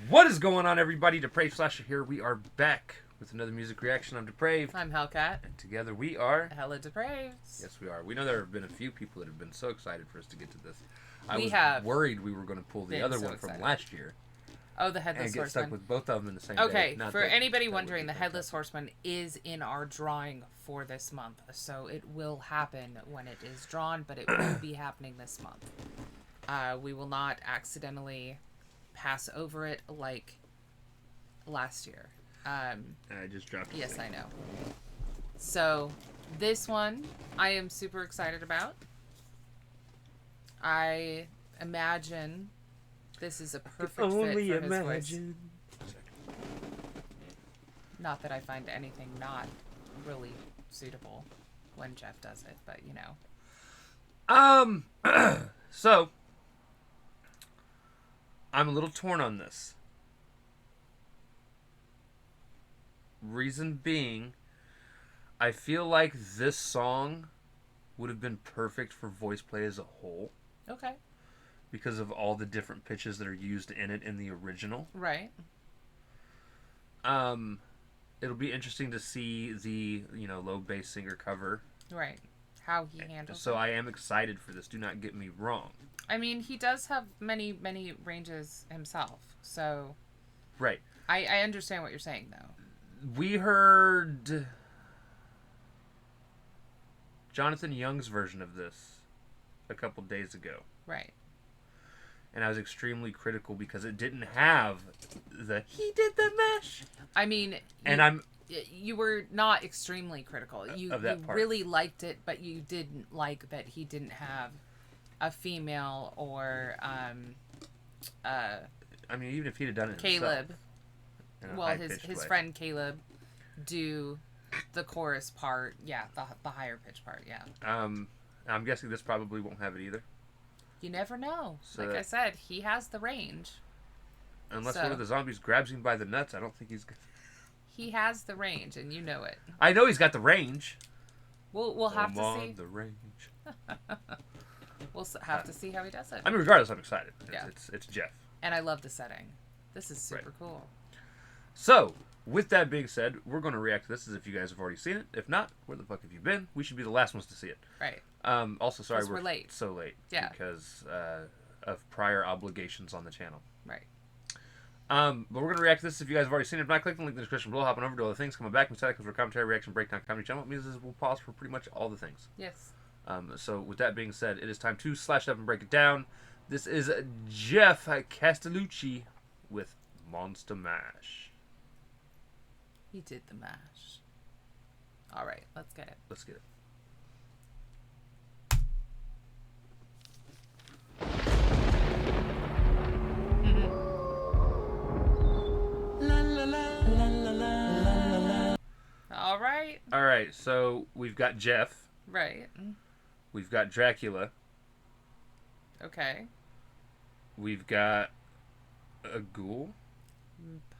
What is going on, everybody? Depraved Slasher here. We are back with another music reaction. I'm Depraved. I'm Hellcat. And together we are... HellaDepraved. Yes, we are. We know there have been a few people that have been so excited for us to get to this. I was worried we were going to pull the other one from last year. Oh, the Headless Horseman. And get stuck with both of them in the same day. Okay, for anybody wondering, the Headless Horseman is in our drawing for this month. So it will happen when it is drawn, but it will be happening this month. We will not accidentally pass over it like last year. I just dropped it. Yes, I know. So this one I am super excited about. I imagine this is a perfect fit for his voice. Not that I find anything not really suitable when Geoff does it, but you know. So I'm a little torn on this. Reason being, I feel like this song would have been perfect for voice play as a whole. Okay. Because of all the different pitches that are used in it in the original. Right. It'll be interesting to see the, low bass singer cover. Right. How he handles it. So I am excited for this. Do not get me wrong. I mean, he does have many, many ranges himself. So. Right. I understand what you're saying, though. We heard Jonathan Young's version of this a couple days ago. Right. And I was extremely critical because it didn't have he did the mesh. I mean, you were not extremely critical. You really liked it, but you didn't like that he didn't have a female or I mean, even if he'd have done it Caleb. himself, well, his friend Caleb do the chorus part. Yeah, the higher pitch part. Yeah. I'm guessing this probably won't have it either. You never know. So like I said, he has the range. Unless one of the zombies grabs him by the nuts, I don't think he's good. He has the range, and you know it. I know he's got the range. We'll have to see. On the range. We'll have to see how he does it. I mean, regardless, I'm excited. It's Geoff. And I love the setting. This is super cool. So, with that being said, we're going to react to this as if you guys have already seen it. If not, where the fuck have you been? We should be the last ones to see it. Right. Also, sorry we're late. So late. Yeah. Because of prior obligations on the channel. Right. But we're going to react to this if you guys have already seen it. If not, click the link in the description below. Hopping over to all the things. Coming back and because we're a commentary, reaction, breakdown, comedy channel. It means we'll pause for pretty much all the things. Yes. So with that being said, it is time to slash up and break it down. This is Geoff Castellucci with Monster Mash. He did the mash. All right, let's get it. Let's get it. All right. All right, so we've got Geoff. Right. We've got Dracula. Okay. We've got a ghoul.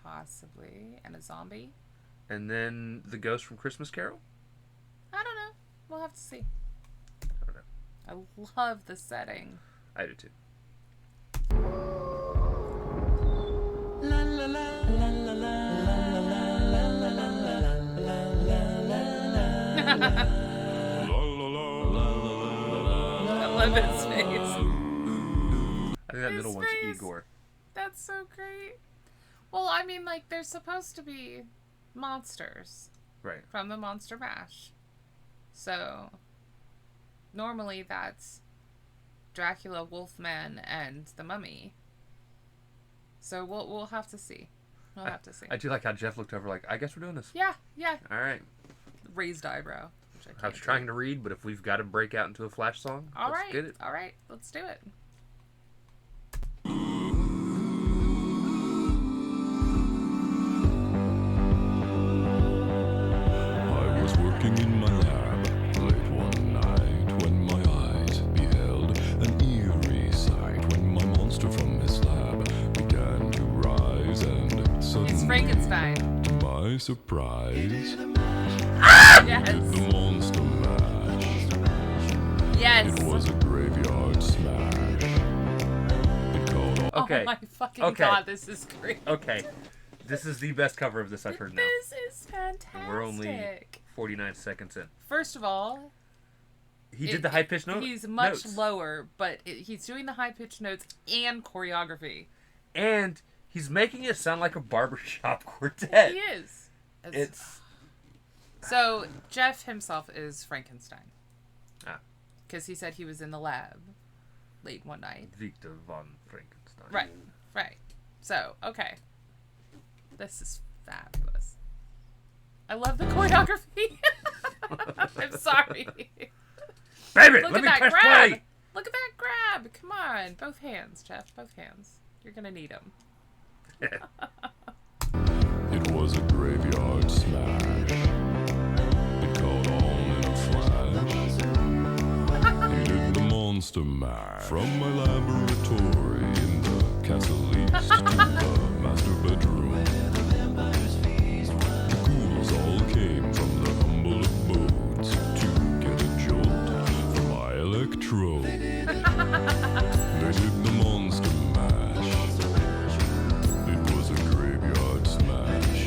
Possibly. And a zombie. And then the ghost from Christmas Carol? I don't know. We'll have to see. I don't know. I love the setting. I do too. La la la la la la la la I love his face. I think that middle one's Igor. That's so great. Well, I mean, like, they're supposed to be monsters. Right. From the Monster Mash. So, normally that's Dracula, Wolfman, and the Mummy. So we'll have to see. We'll have to see. I do like how Geoff looked over like, I guess we're doing this. Yeah, yeah. All right. Raised eyebrow. Which I was trying to read, but if we've got to break out into a Flash song, let's get it. All right. Let's do it. I was working in my lab late one night when my eyes beheld an eerie sight when my monster from his lab began to rise and suddenly, It's Frankenstein. to my surprise, Yes. the monster mash Yes. It was a graveyard smash. It called all Okay. Oh my fucking Okay. god, this is great. Okay. This is the best cover of this I've heard now. This is fantastic. We're only 49 seconds in. First of all, He did the high pitched note. he's much notes. lower, but he's doing the high pitched notes and choreography. And he's making it sound like a barbershop quartet. He is. It's So Geoff himself is Frankenstein. Ah. Because he said he was in the lab late one night. Victor von Frankenstein. Right. Right. So, okay. This is fabulous. I love the choreography. I'm sorry. Baby, Look let at me that press grab. play. Look at that grab. Come on. Both hands, Geoff. Both hands. You're going to need them. It was a graveyard smash. It caught on in a flash. He did the monster mash. From my laboratory in the castle east to the master bedroom. The ghouls all came from the humble abodes to get a jolt from my electrode. They did the monster mash. It was a graveyard smash.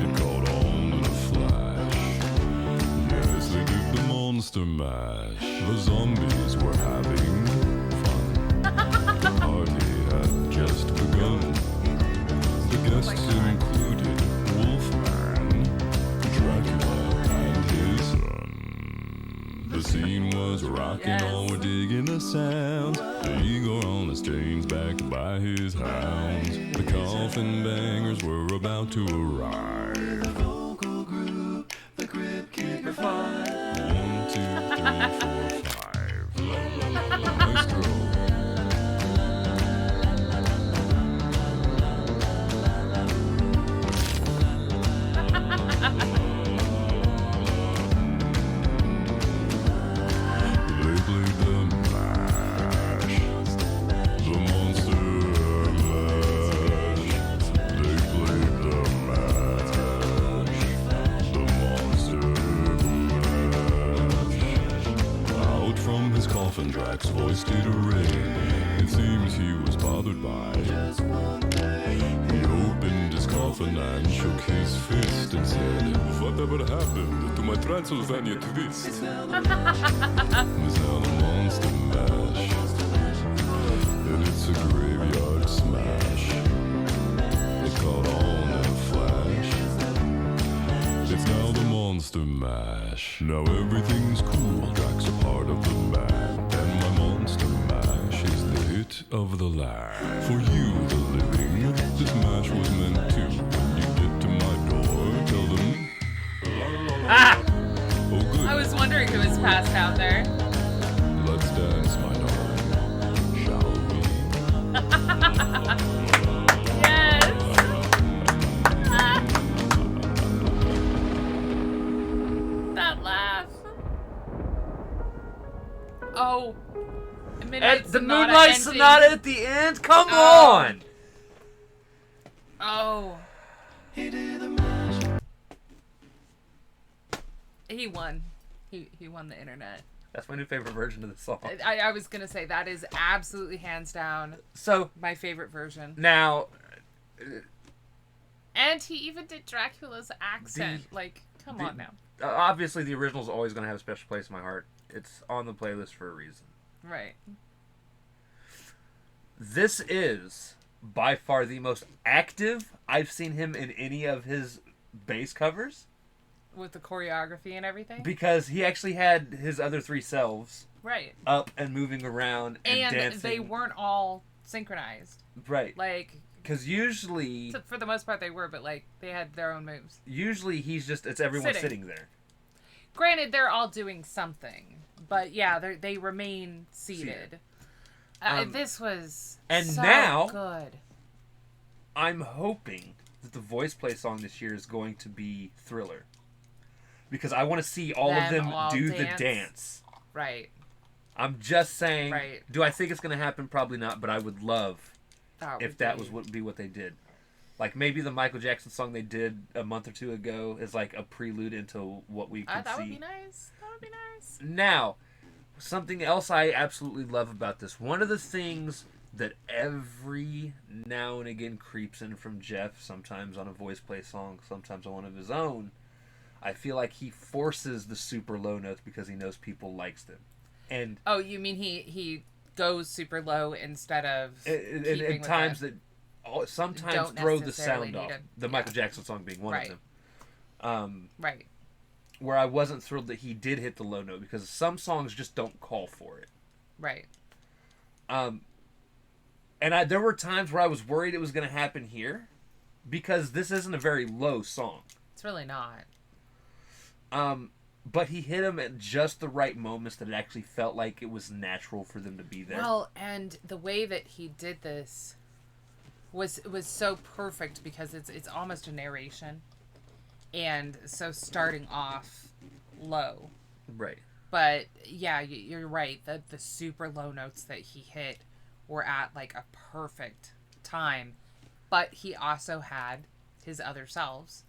It caught on in a flash. Yes, they did the monster mash. The zombies were having fun. The party had just begun. The guests included Wolfman, Dracula, and his son. The scene was rocking, Yes. all were digging the sounds. The eagle on his chains, backed by his hounds. The coffin bangers were about to arrive. The vocal group, the grip kicker 5. 1, 2, 3, 4, 5. Maestro. They played the mash, the monster mash. They played the mash, the monster mash. Out from his coffin, Drax voice did array. It seems he was bothered by. He opened his coffin and shook his fist and said, "Whatever happened to my Transylvania twist?" It's now the monster mash, and it's a graveyard smash. It caught on in a flash. It's now the monster mash. Now everything's cool. Drax a part of the band, and my monster mash is the hit of the land. For you, the living, this mash was meant to. When you get to my door, tell them. Ah! Oh, good. I was wondering who was passed out there. Let's dance, my darling, shall we? Yes. That laugh. Oh. And the Moonlight Sonata at the end? Come Oh. on! Oh. He won. He won the internet. That's my new favorite version of the song. I was gonna say that is absolutely hands down So, my favorite version. now, And he even did Dracula's accent. Come on now. obviously the original is always going to have a special place in my heart. It's on the playlist for a reason. Right. This is by far the most active I've seen him in any of his bass covers. With the choreography and everything. Because he actually had his other three selves Right. up and moving around and dancing. They weren't all synchronized. Right. Because So for the most part they were, but they had their own moves. usually it's everyone sitting there. Granted, they're all doing something, but yeah, they remain seated. This was and so now, good. I'm hoping that the voice play song this year is going to be Thriller. Because I want to see all of them do the dance. Right. I'm just saying, Right. Do I think it's going to happen? Probably not, but I would love if that would be what they did. Like maybe the Michael Jackson song they did a month or two ago is like a prelude into what we could That see. would be nice. That would be nice. Now, Something else I absolutely love about this, one of the things that every now and again creeps in from Geoff, sometimes on a voice play song, sometimes on one of his own, I feel like he forces the super low notes because he knows people likes them. And oh, you mean he goes super low instead of in times that sometimes throw the sound off. The Michael Jackson song being one of them. Right. Where I wasn't thrilled that he did hit the low note because some songs just don't call for it. Right. And there were times where I was worried it was going to happen here because this isn't a very low song. It's really not. But he hit them at just the right moments that it actually felt like it was natural for them to be there. Well, and the way that he did this was so perfect because it's almost a narration. And so starting off low. Right. But yeah, you're right. The super low notes that he hit were at like a perfect time. But he also had his other selves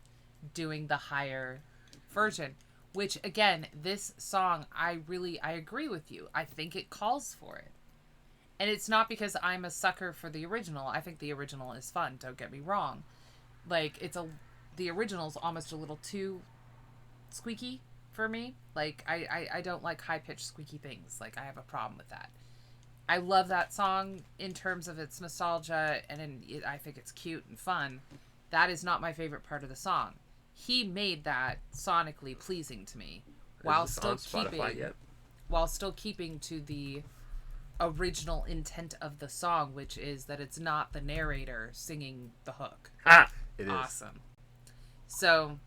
doing the higher version. Which, again, this song, I agree with you. I think it calls for it. And it's not because I'm a sucker for the original. I think the original is fun, don't get me wrong. Like, the original's almost a little too squeaky for me. Like, I don't like high-pitched squeaky things. Like, I have a problem with that. I love that song in terms of its nostalgia, and I think it's cute and fun. That is not my favorite part of the song. He made that sonically pleasing to me while still keeping to the original intent of the song, which is that it's not the narrator singing the hook. It is awesome. So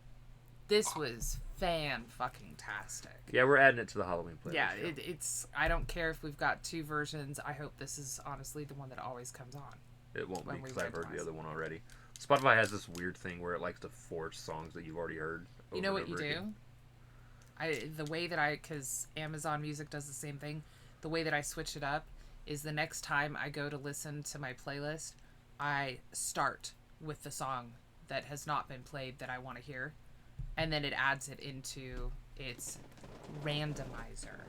this was fan-fucking-tastic. Yeah, we're adding it to the Halloween playlist. Yeah, it's. I don't care if we've got two versions. I hope this is honestly the one that always comes on. It won't be because I've heard the other one already. Spotify has this weird thing where it likes to force songs that you've already heard. You know what you do? The way that because Amazon Music does the same thing. The way that I switch it up is the next time I go to listen to my playlist, I start with the song that has not been played that I want to hear, and then it adds it into its randomizer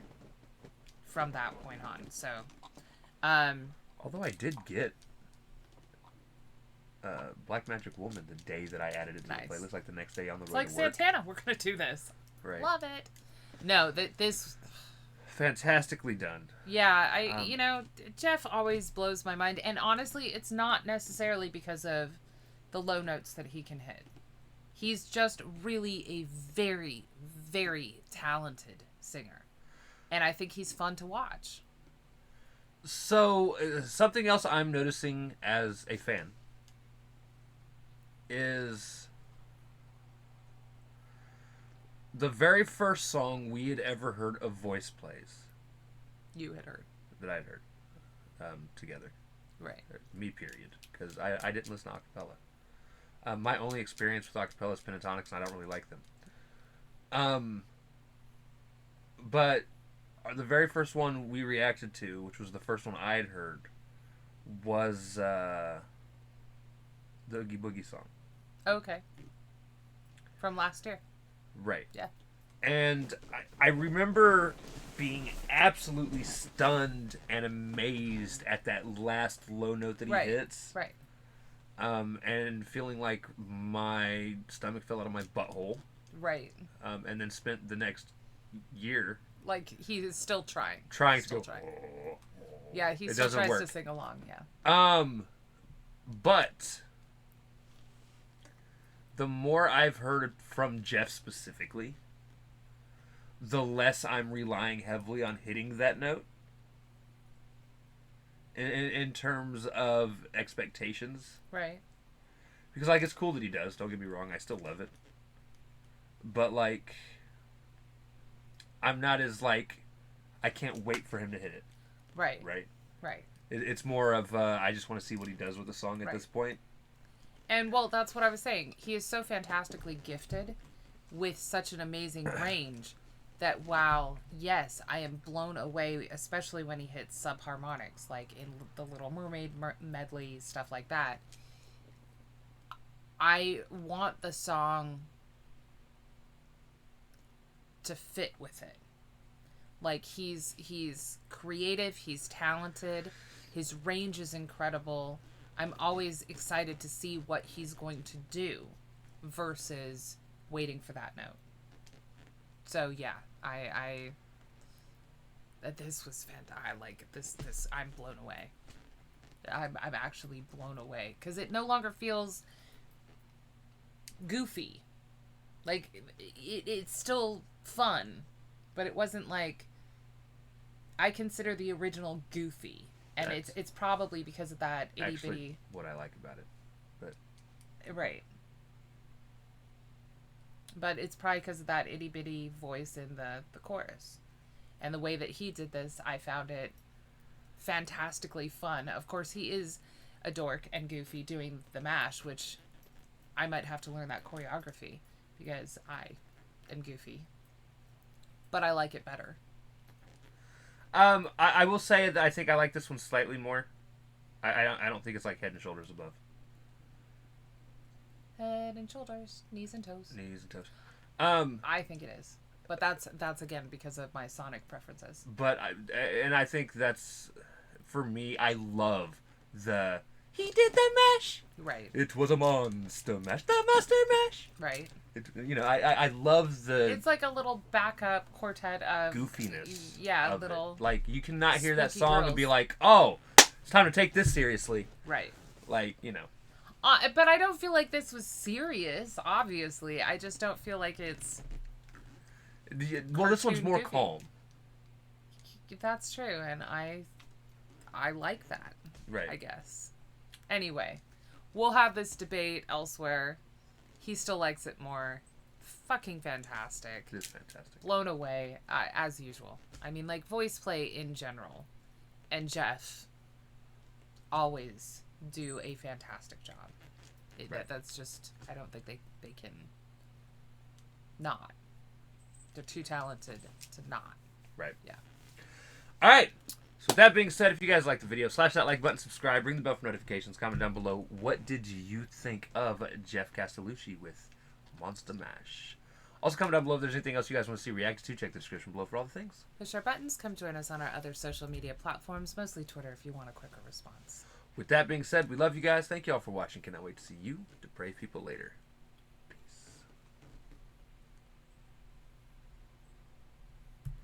from that point on. So, although I did get Black Magic Woman the day that I added it to the playlist, like the next day on the road to work. It's like Santana, we're gonna do this. Right. Love it. No, this fantastically done. Yeah, Geoff always blows my mind, and honestly, it's not necessarily because of the low notes that he can hit. He's just really a very, very talented singer, and I think he's fun to watch. So, something else I'm noticing as a fan is the very first song we had ever heard of voice plays. You had heard. That I had heard. Together. Right. Me, period. Because I didn't listen to acapella. My only experience with acapella is pentatonics, and I don't really like them. But the very first one we reacted to, which was the first one I had heard, was the Oogie Boogie song. Okay. From last year. Right. Yeah. And I remember being absolutely stunned and amazed at that last low note that he hits. Right. And feeling like my stomach fell out of my butthole. Right. And then spent the next year. Like, he is still trying. Trying. Yeah, he still tries to sing along, yeah. But the more I've heard from Geoff specifically, the less I'm relying heavily on hitting that note. In terms of expectations. Right. Because, like, it's cool that he does. Don't get me wrong. I still love it. But, like, I'm not as, like, I can't wait for him to hit it. Right. Right? Right. It's more of, I just want to see what he does with the song at this point. And, well, that's what I was saying. He is so fantastically gifted with such an amazing range that while, yes, I am blown away, especially when he hits subharmonics, like in the Little Mermaid medley, stuff like that, I want the song to fit with it Like, he's creative, he's talented, his range is incredible. I'm always excited to see what he's going to do versus waiting for that note. So yeah, I this was fantastic. I like this. I'm blown away. I'm actually blown away because it no longer feels goofy. Like it's still fun, but it wasn't like, I consider the original goofy, and it's probably because of that itty bitty. What I like about it, but right. But it's probably because of that itty bitty voice in the chorus, and the way that he did this, I found it fantastically fun. Of course, he is a dork and goofy doing the mash, which I might have to learn that choreography because I am goofy, but I like it better. I will say that I think I like this one slightly more. I don't think it's like Head and Shoulders above. Head and shoulders, knees and toes. Knees and toes. I think it is, but that's again because of my sonic preferences. But I think that's, for me, I love the he did the mash. Right. It was a monster mash. The monster mash. Right. I love the. It's like a little backup quartet of goofiness. Yeah, of little. It. Like, you cannot hear that song girls. and be like, oh, it's time to take this seriously. Right. Like, But I don't feel like this was serious, obviously. I just don't feel like it's... Well, this one's more goofy. calm. That's true, and I like that. Right. I guess. Anyway, we'll have this debate elsewhere. He still likes it more. Fucking fantastic. It is fantastic. Blown away, as usual. I mean, like, voice play in general. And Geoff always do a fantastic job. Right. That's just, I don't think they can not. They're too talented to not. Right. Yeah. All right. So with that being said, if you guys liked the video, slash that like button, subscribe, ring the bell for notifications, comment down below. What did you think of Geoff Castellucci with Monster Mash? Also, comment down below if there's anything else you guys want to see react to. Check the description below for all the things. Push our buttons. Come join us on our other social media platforms, mostly Twitter if you want a quicker response. With that being said, we love you guys. Thank you all for watching. Cannot wait to see you depraved people later.